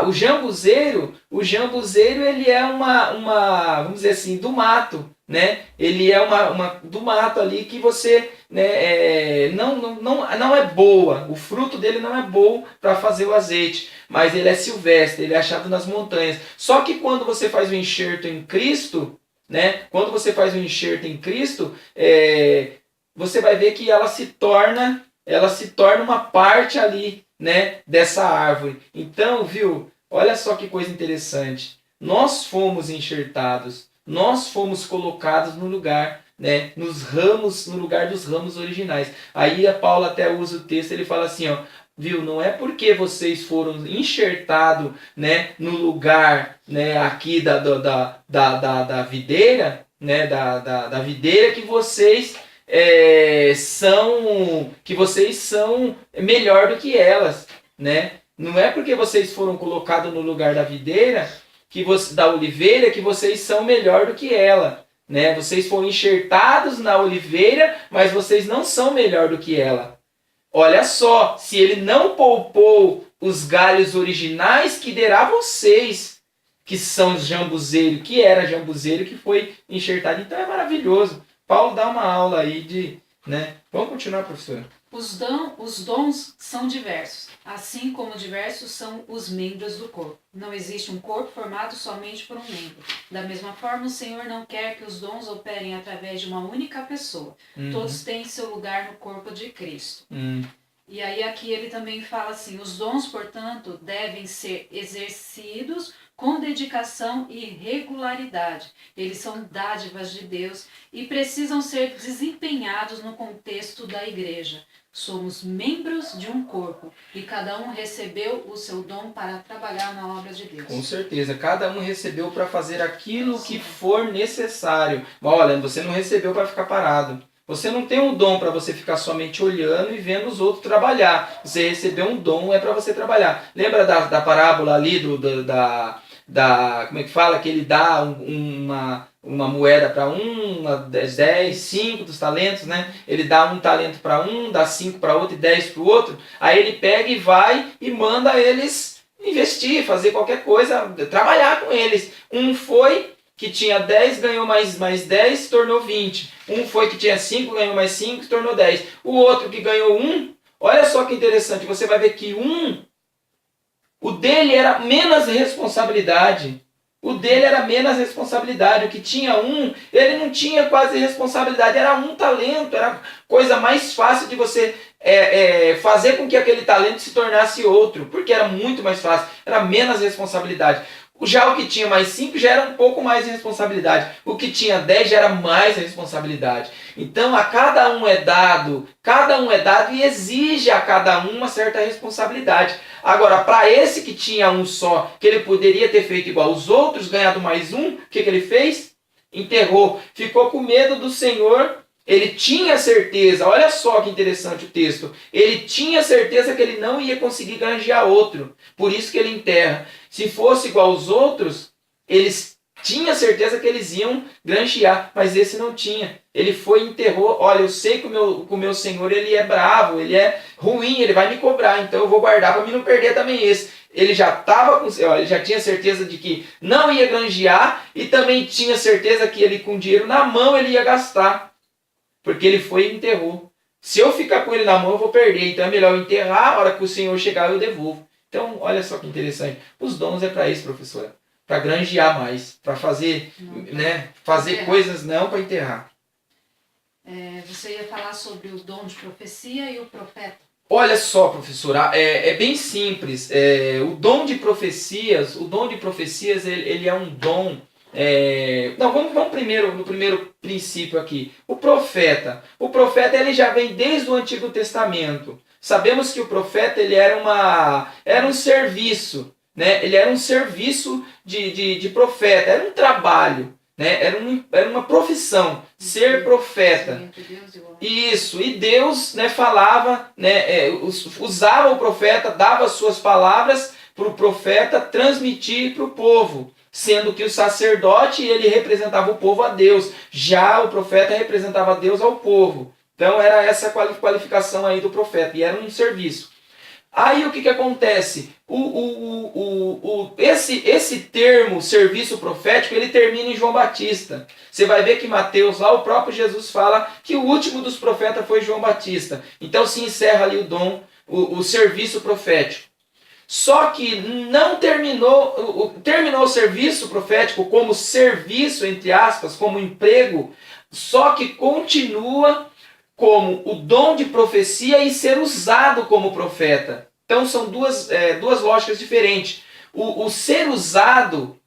o jambuzeiro ele é uma vamos dizer assim, do mato, né? Ele é uma do mato ali que você, né, não é boa, o fruto dele não é bom para fazer o azeite, mas ele é silvestre, ele é achado nas montanhas. Só que quando você faz o enxerto em Cristo, né? Quando você faz o enxerto em Cristo, você vai ver que ela se torna uma parte ali, né, dessa árvore. Então, viu, Olha só que coisa interessante. Nós fomos enxertados, nós fomos colocados no lugar, né, nos ramos, no lugar dos ramos originais. Aí a Paulo até usa o texto, ele fala assim, ó, viu, não é porque vocês foram enxertados, né, no lugar, né, aqui da videira, né, da videira que vocês são melhor do que elas, né? Não é porque vocês foram colocados no lugar da videira, da oliveira, que vocês são melhor do que ela, né? Vocês foram enxertados na oliveira, mas vocês não são melhor do que ela. Olha só, se ele não poupou os galhos originais, que derá vocês, que são os jambuzeiros, que era jambuzeiro, que foi enxertado. Então é maravilhoso. Paulo dá uma aula aí de... né? Vamos continuar, professora. Os dons são diversos, assim como diversos são os membros do corpo. Não existe um corpo formado somente por um membro. Da mesma forma, o Senhor não quer que os dons operem através de uma única pessoa. Todos têm seu lugar no corpo de Cristo. E aí aqui ele também fala assim, os dons, portanto, devem ser exercidos com dedicação e regularidade. Eles são dádivas de Deus e precisam ser desempenhados no contexto da igreja. Somos membros de um corpo e cada um recebeu o seu dom para trabalhar na obra de Deus. Com certeza, cada um recebeu para fazer aquilo que for necessário. Mas olha, você não recebeu para ficar parado. Você não tem um dom para você ficar somente olhando e vendo os outros trabalhar. Você recebeu um dom, é para você trabalhar. Lembra da parábola ali como é que fala? Que ele dá uma moeda para um, 10, 5 dos talentos, né? Ele dá um talento para um, dá 5 para outro e 10 para o outro. Aí ele pega e vai e manda eles investir, fazer qualquer coisa, trabalhar com eles. Um foi que tinha 10, ganhou mais 10, se tornou 20. Um foi que tinha 5, ganhou mais 5, se tornou 10. O outro que ganhou 1, olha só que interessante, você vai ver que o dele era menos responsabilidade. O dele era menos responsabilidade. O que tinha ele não tinha quase responsabilidade. Era um talento, era a coisa mais fácil de você fazer com que aquele talento se tornasse outro. Porque era muito mais fácil, era menos responsabilidade. Já o que tinha mais 5 já era um pouco mais de responsabilidade. O que tinha 10 já era mais responsabilidade. Então a cada um é dado e exige a cada um uma certa responsabilidade. Agora, para esse que tinha um só, que ele poderia ter feito igual os outros, ganhado mais um, o que ele fez? Enterrou. Ficou com medo do Senhor. Ele tinha certeza, olha só que interessante o texto, ele tinha certeza que ele não ia conseguir granjear outro, por isso que ele enterra. Se fosse igual aos outros, eles tinham certeza que eles iam granjear, mas esse não tinha. Ele foi e enterrou, olha, eu sei que o meu Senhor ele é bravo, ele é ruim, ele vai me cobrar, então eu vou guardar para mim não perder também esse. Ele já ele já tinha certeza de que não ia granjear e também tinha certeza que ele com dinheiro na mão ele ia gastar. Porque ele foi e enterrou. Se eu ficar com ele na mão, eu vou perder. Então é melhor eu enterrar, a hora que o Senhor chegar, eu devolvo. Então, olha só que interessante. Os dons é para isso, professora. Para granjear mais. Para fazer, fazer coisas não para enterrar. Você ia falar sobre o dom de profecia e o profeta. Olha só, professora, é bem simples. O dom de profecias, ele é um dom... vamos primeiro no primeiro princípio aqui. O profeta ele já vem desde o Antigo Testamento. Sabemos que o profeta ele era um serviço, né? Ele era um serviço de profeta, era um trabalho, né? Era uma profissão, ser profeta. Isso, e Deus, né, falava, né, usava o profeta, dava as suas palavras para o profeta transmitir para o povo. Sendo que o sacerdote ele representava o povo a Deus, já o profeta representava Deus ao povo. Então era essa qualificação aí do profeta, e era um serviço. Aí o que acontece? Esse termo, serviço profético, ele termina em João Batista. Você vai ver que Mateus, lá o próprio Jesus fala que o último dos profetas foi João Batista. Então se encerra ali o dom, o serviço profético. Só que não terminou o serviço profético como serviço, entre aspas, como emprego, só que continua como o dom de profecia e ser usado como profeta. Então são duas lógicas diferentes. o ser usado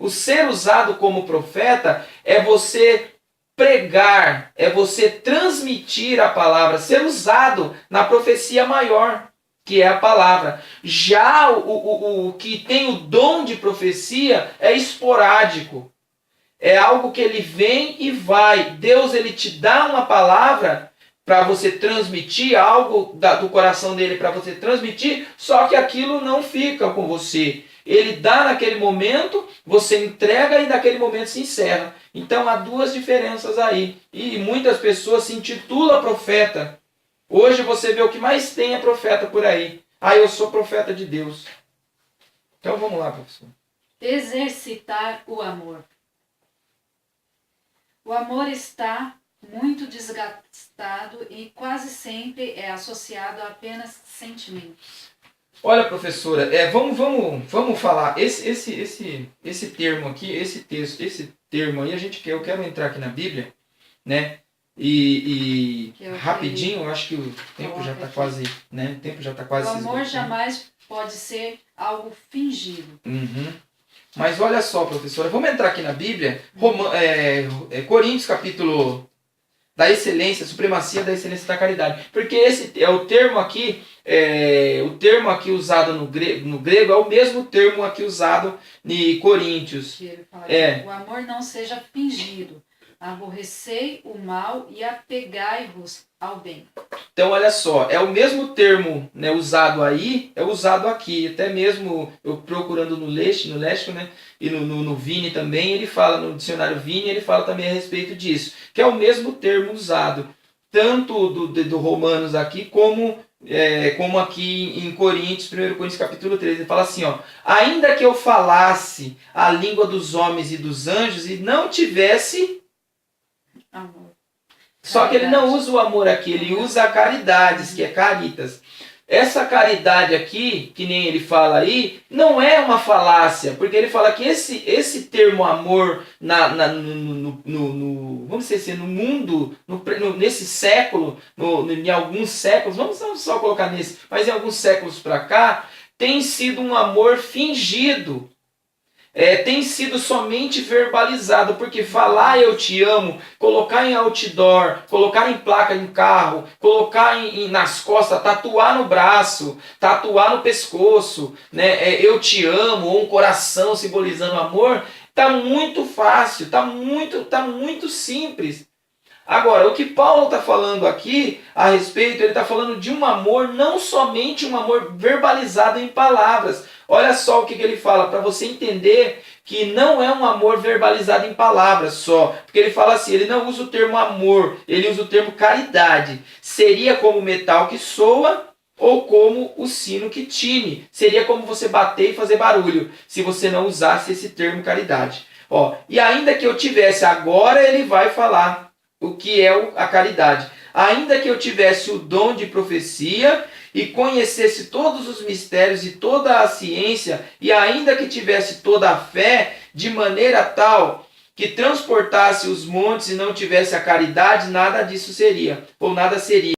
como profeta é você pregar, é você transmitir a palavra, ser usado na profecia maior, que é a palavra. Já o que tem o dom de profecia é esporádico. É algo que ele vem e vai. Deus ele te dá uma palavra para você transmitir algo do coração dele para você transmitir, só que aquilo não fica com você. Ele dá naquele momento, você entrega e naquele momento se encerra. Então há duas diferenças aí. E muitas pessoas se intitulam profeta. Hoje você vê o que mais tem é profeta por aí. Ah, eu sou profeta de Deus. Então vamos lá, professor. Exercitar o amor. O amor está muito desgastado e quase sempre é associado a apenas sentimentos. Olha, professora, vamos falar esse termo aqui, esse texto, esse termo aí, eu quero entrar aqui na Bíblia, né? E rapidinho, eu acho que o tempo já está quase, né? O tempo já está quase. O amor jamais pode ser algo fingido. Uhum. Mas olha só, professora, vamos entrar aqui na Bíblia, Coríntios, capítulo da excelência, supremacia da excelência da caridade. Porque esse é o termo aqui usado no grego é o mesmo termo aqui usado em Coríntios. Que ele fala o amor não seja fingido. Aborrecei o mal e apegai-vos ao bem. Então, olha só, é o mesmo termo, né, usado aí, é usado aqui. Até mesmo eu procurando no Léxico, né, e no Vini também, ele fala, no dicionário Vini, ele fala também a respeito disso. Que é o mesmo termo usado, tanto do Romanos aqui, como aqui em Coríntios, 1 Coríntios capítulo 3. Ele fala assim, ó, ainda que eu falasse a língua dos homens e dos anjos e não tivesse amor. Só que ele não usa o amor aqui, ele usa a caridade, que é caritas. Essa caridade aqui, que nem ele fala aí, não é uma falácia, porque ele fala que esse termo amor vamos dizer assim, no mundo, nesse século, em alguns séculos, vamos não só colocar nesse, mas em alguns séculos para cá, tem sido um amor fingido. Tem sido somente verbalizado, porque falar eu te amo, colocar em outdoor, colocar em placa em carro, colocar nas costas, tatuar no braço, tatuar no pescoço, né? Eu te amo, ou um coração simbolizando amor, tá muito fácil, tá muito simples. Agora, o que Paulo está falando aqui a respeito, ele está falando de um amor, não somente um amor verbalizado em palavras. Olha só o que ele fala, para você entender que não é um amor verbalizado em palavras só. Porque ele fala assim, ele não usa o termo amor, ele usa o termo caridade. Seria como o metal que soa ou como o sino que tine. Seria como você bater e fazer barulho, se você não usasse esse termo caridade. E ainda que eu tivesse, agora ele vai falar o que é a caridade. Ainda que eu tivesse o dom de profecia e conhecesse todos os mistérios e toda a ciência, e ainda que tivesse toda a fé, de maneira tal que transportasse os montes e não tivesse a caridade, nada disso seria, ou nada seria.